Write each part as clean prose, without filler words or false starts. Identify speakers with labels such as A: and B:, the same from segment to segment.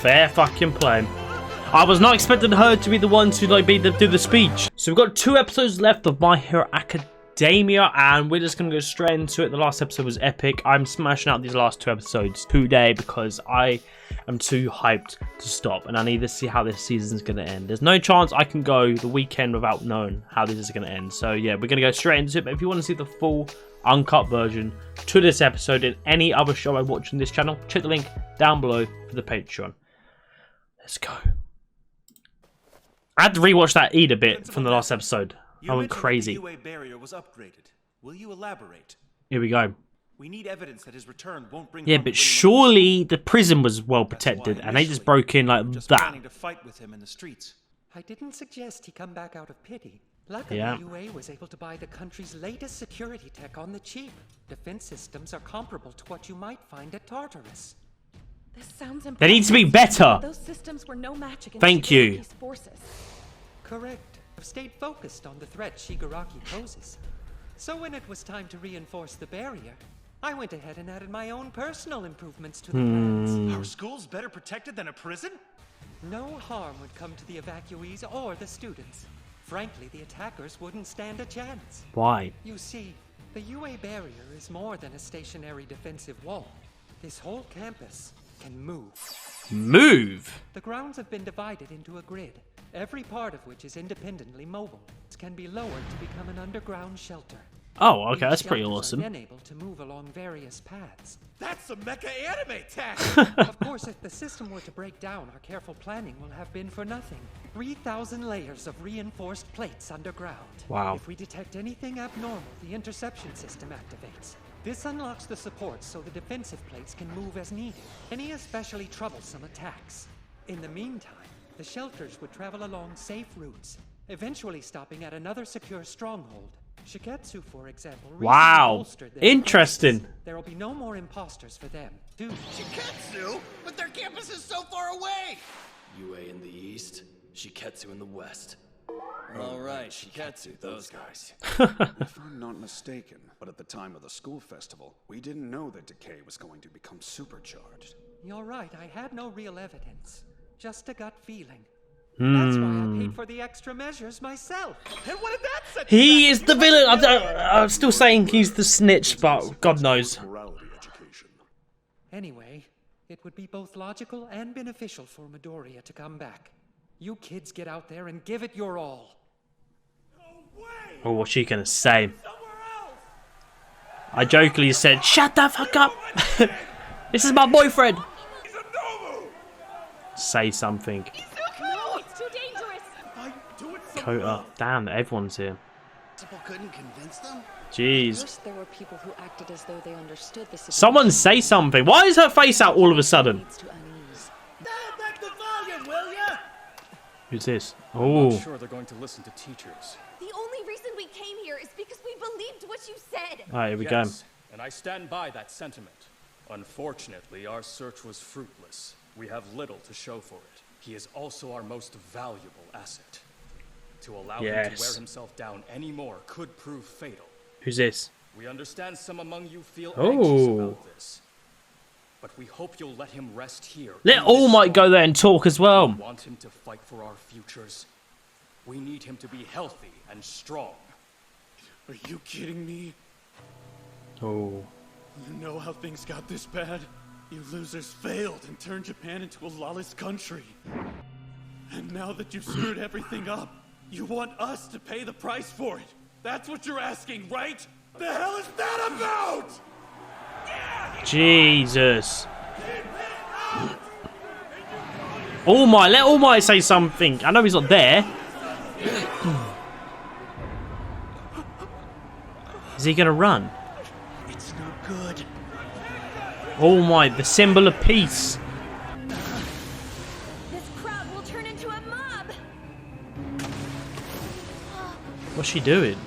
A: Fair fucking play. I was not expecting her to be the one to like do the speech. So we've got 2 episodes left of My Hero Academia, and we're just gonna go straight into it. The last episode was epic. I'm smashing out these last 2 episodes today because I am too hyped to stop, and I need to see how this season's gonna end. There's no chance I can go the weekend without knowing how this is gonna end. So yeah, we're gonna go straight into it. But if you want to see the full uncut version to this episode and any other show I watch on this channel, check the link down below for the Patreon. Let's go. I had to rewatch that Eda bit from the last episode. I went crazy.
B: The UA barrier was upgraded. Will you elaborate?
A: Here we go.
B: We need evidence that his return won't bring.
A: Yeah, but surely the prison was well protected, and they just broke in like
B: just
A: that.
B: planning to fight with him in the streets.
C: I didn't suggest he come back out of pity. Luckily,
A: Yeah.
C: UA was able to buy the country's latest security tech on the cheap. Defense systems are comparable to what you might find at Tartarus.
D: This sounds impressive.
A: They need to be better.
D: Those systems were no match against
A: Thank you.
D: Shigaraki's forces.
C: Correct. I've stayed focused on the threat Shigaraki poses. So when it was time to reinforce the barrier, I went ahead and added my own personal improvements to the plans.
B: Our school's better protected than a prison?
C: No harm would come to the evacuees or the students. Frankly, the attackers wouldn't stand a chance.
A: Why?
C: You see, the UA barrier is more than a stationary defensive wall. This whole campus can move.
A: Move?
C: The grounds have been divided into a grid, every part of which is independently mobile. It can be lowered to become an underground shelter.
A: Oh, okay,
C: These
A: that's pretty
C: shelters
A: awesome.
C: Are then able to move along various paths.
B: That's some mecha anime tech!
C: Of course, if the system were to break down, our careful planning will have been for nothing. 3,000 layers of reinforced plates underground.
A: Wow.
C: If we detect anything abnormal, the interception system activates. This unlocks the supports so the defensive plates can move as needed. Any especially troublesome attacks. In the meantime, the shelters would travel along safe routes, eventually stopping at another secure stronghold. Shiketsu, for example, recently
A: Wow.
C: bolstered their
A: Interesting.
C: defenses. There will be no more imposters for them, too.
B: Shiketsu? But their campus is so far away!
E: UA in the east, Shiketsu in the west. All right, Shiketsu, those guys.
F: If I'm not mistaken, but at the time of the school festival, we didn't know that decay was going to become supercharged.
C: You're right, I had no real evidence. Just a gut feeling. That's why I paid for the extra measures myself.
B: And what did that set
A: He is the villain. I'm still saying he's the snitch, but God knows.
F: Morality education.
C: Anyway, it would be both logical and beneficial for Midoriya to come back. You kids get out there and give it your all.
A: Oh, what's she gonna say? I jokingly said, "Shut the fuck up! This is my boyfriend." Say something.
D: No, it's too dangerous.
A: Kota. Damn, everyone's here.
E: Couldn't convince them?
A: Jeez.
D: First, there were people who acted as though they understood the situation.
A: Someone say something. Why is her face out all of a sudden?
D: Leads to unease.
B: back the volume, will ya?
A: Who's this?
G: I'm
A: Oh.
G: not sure they're going to listen to teachers.
H: The only reason we came here is because we believed what you said.
A: Alright, here we go.
G: Yes, and I stand by that sentiment. Unfortunately, our search was fruitless. We have little to show for it. He is also our most valuable asset. To allow him to wear
A: Yes.
G: himself down anymore could prove fatal.
A: Who's this?
G: We understand some among you feel
A: Oh.
G: anxious about this. But we hope you'll let him rest here.
A: Let
G: in
A: All
G: this
A: Might go
G: storm.
A: there and talk as
G: We
A: well.
G: want him to fight for our futures. We need him to be healthy and strong.
B: Are you kidding me?
A: Oh.
B: You know how things got this bad? You losers failed and turned Japan into a lawless country. And now that you've screwed everything up, you want us to pay the price for it. That's what you're asking, right? The hell is that about?
A: Jesus. All Might. Let All Might say something. I know he's not there. Is he gonna run?
B: It's no good.
A: All Might, the symbol of peace.
H: This crowd will turn into a mob.
A: What's she doing?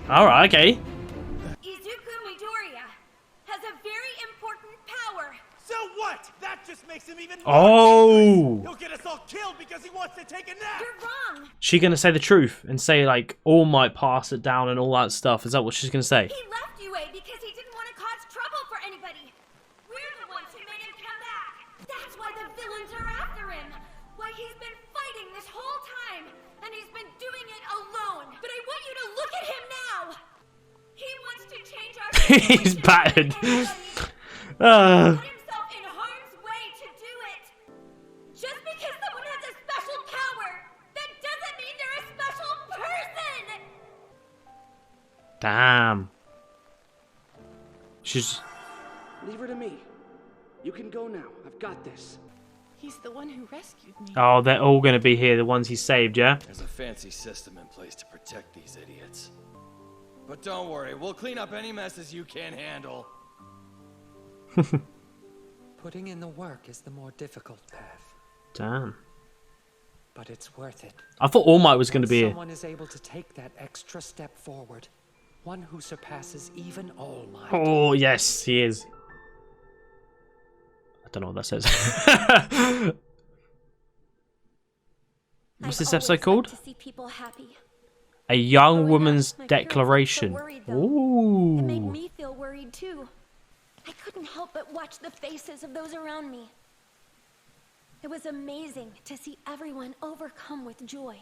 A: Alright, okay.
H: Izuku Midoriya has a very important power.
B: So what? That just makes him even more
A: Oh.
B: dangerous. He'll get us all killed because he wants to take a nap.
H: You're wrong.
A: She gonna say the truth and say like All Might pass it down and all that stuff? Is that what she's gonna say?
H: He left UA because he didn't want to cause trouble for anybody. We're the ones
A: He's battered.
H: Put himself in harm's way to do it. Just because someone has a special power, that doesn't mean they're a special person.
A: Damn. She's.
I: Leave her to me. You can go now. I've got this.
J: He's the one who rescued me.
A: Oh, they're all gonna be here. The ones he saved, yeah.
E: There's a fancy system in place to protect these idiots. But don't worry, we'll clean up any messes you can't handle.
C: Putting in the work is the more difficult path,
A: Damn.
C: but it's worth it.
A: I thought All Might was gonna be here.
C: Someone is able to take that extra step forward, one who surpasses even All Might.
A: Oh yes, he is. I don't know what that says. What's this episode called?
H: To see people happy.
A: A Young
H: Growing
A: Woman's
H: up, my parents were
A: Declaration.
H: so worried, though. It made
A: Ooh.
H: me feel worried too. I couldn't help but watch the faces of those around me. It was amazing to see everyone overcome with joy.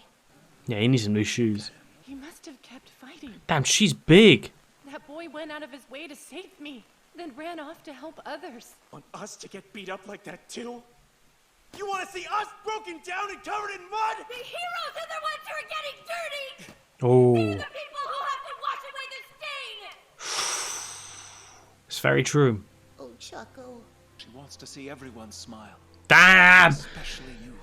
A: Yeah, he needs some new shoes.
J: He must have kept fighting.
A: Damn, she's big.
J: That boy went out of his way to save me, then ran off to help others.
B: Want us to get beat up like that too? You want to see us broken down and covered in mud?
H: The heroes are the ones who are getting dirty!
A: Oh,
H: They're the people who have to wash away the stain!
A: it's very true.
H: Oh, Choco.
B: She wants to see everyone smile,
A: Damn.
B: especially you.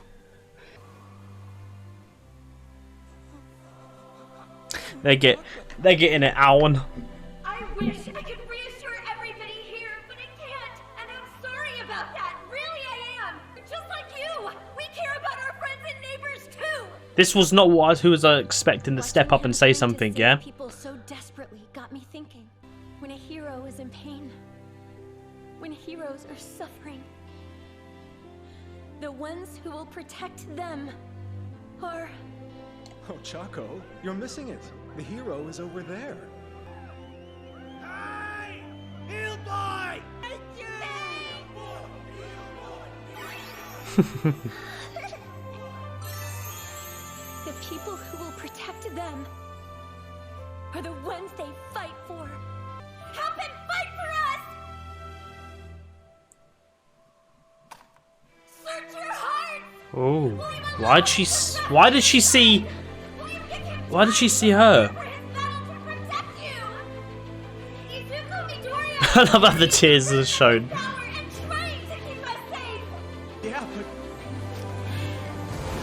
A: They're getting it on.
H: I wish I could reassure everybody here, but I can't. And I'm sorry about that. Really, I am. Just like you. We care about our friends and neighbors too.
A: This was not what who was expecting to step up and say
H: Watching him
A: something,
H: save
A: yeah?
H: People so desperately got me thinking. When a hero is in pain, when heroes are suffering, the ones who will protect them are...
F: Oh, Chaco, you're missing it. The hero is over there.
B: Hey! Heel boy!
H: The people who will protect them are the ones they fight for. Help and fight for us! Search your heart!
A: Oh, why did she see? Why did she see her? I love how the tears are shown.
B: Yeah, but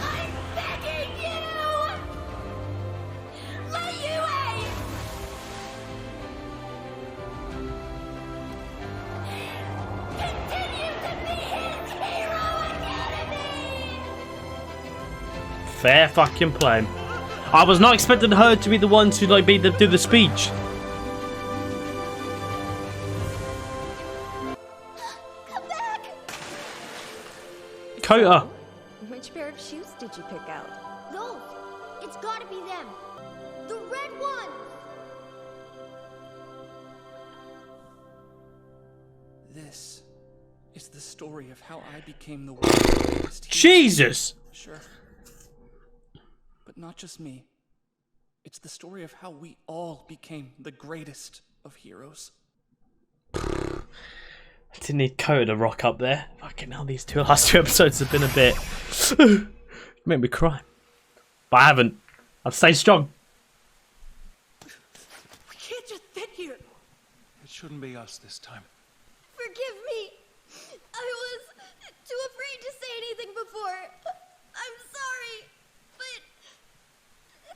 H: I'm begging you! Let you continue to be his hero academy!
A: Fair fucking play. I was not expecting her to be the one to like do the speech.
H: Come back!
A: Kota.
H: Which pair of shoes did you pick out? Those! It's gotta be them! The red ones!
I: This is the story of how I became the world's greatest hero.
A: Jesus.
I: Sure. But not just me. It's the story of how we all became the greatest of heroes.
A: I didn't need Kota to rock up there. Fucking hell, these last two episodes have been a bit... made me cry. But I haven't. I've stayed strong.
J: We can't just sit here.
B: it shouldn't be us this time.
H: Forgive me! I was too afraid to say anything before. I'm sorry, but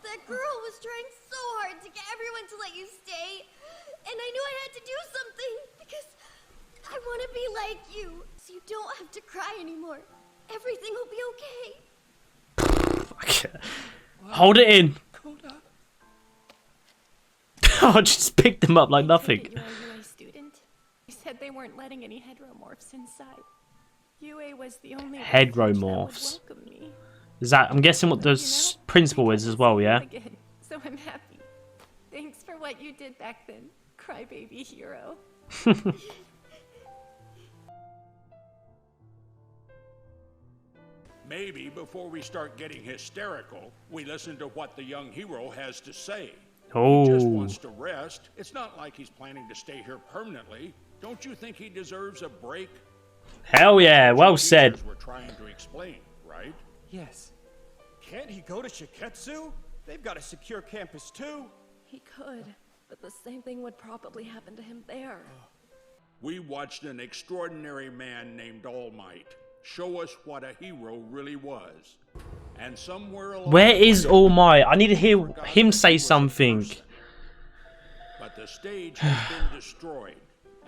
H: that girl was trying so hard to get everyone to let you stay. And I knew I had to do something because I want to be like you. So you don't have to cry anymore. Everything will be okay.
A: Fuck it. Hold it in.
I: Kota.
A: I just picked them up like nothing.
J: You're a UA student. You said they weren't letting any heteromorphs inside. UA was the only
A: Heteromorphs.
J: that would welcome me.
A: Is that? I'm guessing what the
J: You know,
A: principal
J: I
A: is
J: got
A: as
J: to
A: well,
J: see you
A: yeah.
J: again, so I'm happy. Thanks for what you did back then, crybaby hero.
K: Maybe before we start getting hysterical, we listen to what the young hero has to say.
F: He just
A: Oh.
F: wants to rest. It's not like he's planning to stay here permanently. Don't you think he deserves a break?
A: Hell yeah, well said.
F: We're trying to explain, right?
C: Yes.
K: Can't he go to Shiketsu? They've got a secure campus too.
D: He could, but the same thing would probably happen to him there.
F: We watched an extraordinary man named All Might show us what a hero really was. And somewhere along
A: Where
F: the
A: is
F: way,
A: All Might? I need to hear him say something.
F: But the stage has been destroyed,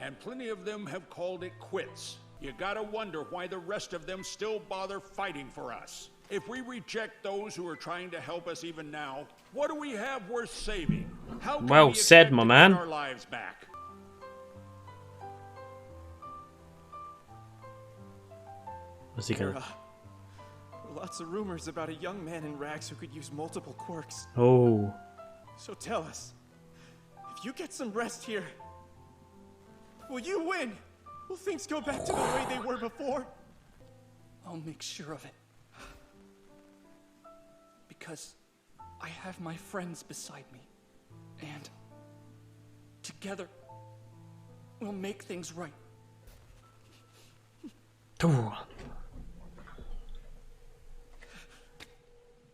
F: and plenty of them have called it quits. You gotta wonder why the rest of them still bother fighting for us. If we reject those who are trying to help us even now, what do we have worth saving? How can
A: Well
F: we
A: said,
F: expect
A: my
F: to
A: man.
F: get our lives back?
A: What's he gonna?
K: Lots of rumors about a young man in rags who could use multiple quirks.
A: Oh.
K: So tell us, if you get some rest here, will you win? Will things go back to the way they were before?
I: I'll make sure of it. Because I have my friends beside me. And together, we'll make things right.
A: Ooh.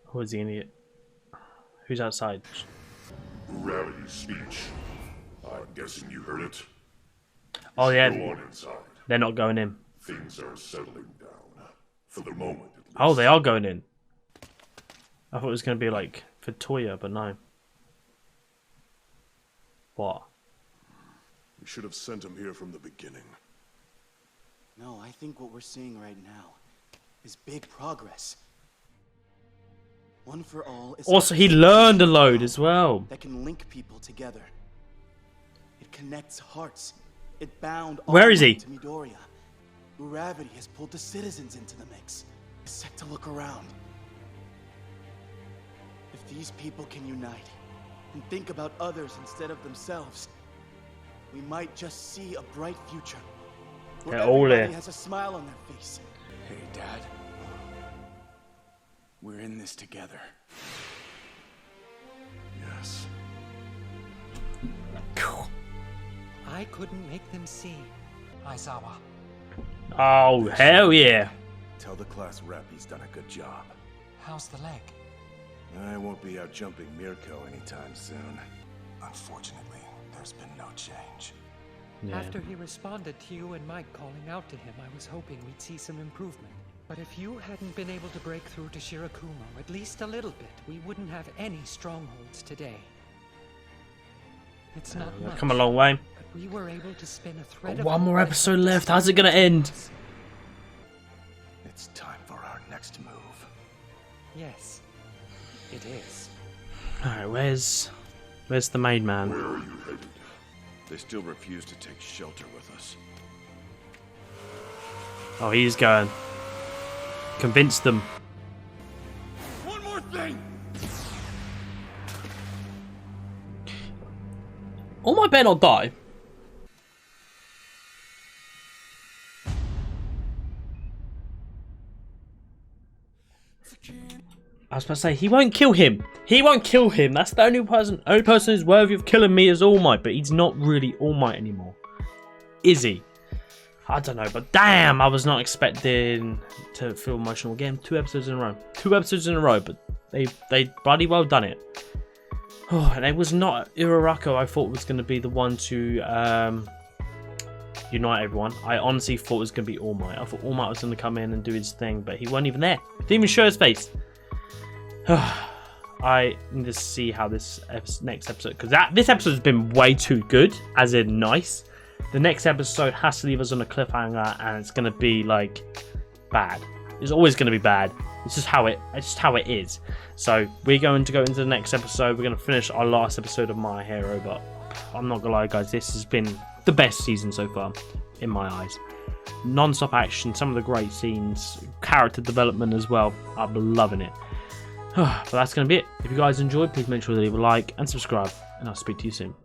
A: Who is the idiot? Who's outside?
L: Gravity's speech. I'm guessing you heard it.
A: Oh yeah,
L: Go on inside.
A: they're not going in.
L: Things are settling down. For the moment, at least.
A: Oh, they are going in. I thought it was going to be like for Toya, but no. What?
L: We should have sent him here from the beginning.
M: No, I think what we're seeing right now is big progress. One for all is
A: Also, he learned a load as well.
M: that can link people together. It connects hearts. It bound
A: Where is he?
M: to Midoriya. Gravity has pulled the citizens into the mix. It's set to look around. If these people can unite and think about others instead of themselves, we might just see a bright future. Where
A: They're all
M: everybody
A: there.
M: has a smile on their face.
K: Hey, Dad. We're in this together.
L: Yes.
C: I couldn't make them see. Aizawa.
A: Oh, hell yeah.
N: Tell the class rep he's done a good job.
C: How's the leg?
N: I won't be out jumping Mirko anytime soon. Unfortunately, there's been no change.
A: Yeah.
C: After he responded to you and Mike calling out to him, I was hoping we'd see some improvement. But if you hadn't been able to break through to Shirakumo at least a little bit, we wouldn't have any strongholds today. It's not
A: We've
C: much,
A: come a long way.
C: but we were able to spin a thread
A: Got
C: of
A: one
C: hope
A: more
C: that
A: episode
C: helped us
A: left. How's it gonna end?
N: It's time for our next move.
C: Yes, it is.
A: Alright, where's the main man?
L: Where are you headed?
N: They still refuse to take shelter with us.
A: Oh, he's going. Convince them.
F: One more thing!
A: All Might better not die. I was about to say, he won't kill him. He won't kill him. That's the only person who's worthy of killing me is All Might, but he's not really All Might anymore. Is he? I don't know, but damn, I was not expecting to feel emotional again. 2 episodes in a row. 2 episodes in a row, but they bloody well done it. Oh, and it was not Uraraka I thought was going to be the one to unite everyone. I honestly thought it was going to be All Might. I thought All Might was going to come in and do his thing, but he wasn't even there. Didn't even show his face. I need to see how this next episode, because this episode has been way too good, as in nice. The next episode has to leave us on a cliffhanger, and it's going to be like bad. It's always going to be bad. It's just how it is. So we're going to go into the next episode. We're going to finish our last episode of My Hero, but I'm not gonna lie, guys, this has been the best season so far in my eyes. Non-stop action, some of the great scenes, character development as well. I'm loving it. But that's going to be it. If you guys enjoyed, please make sure to leave a like and subscribe, and I'll speak to you soon.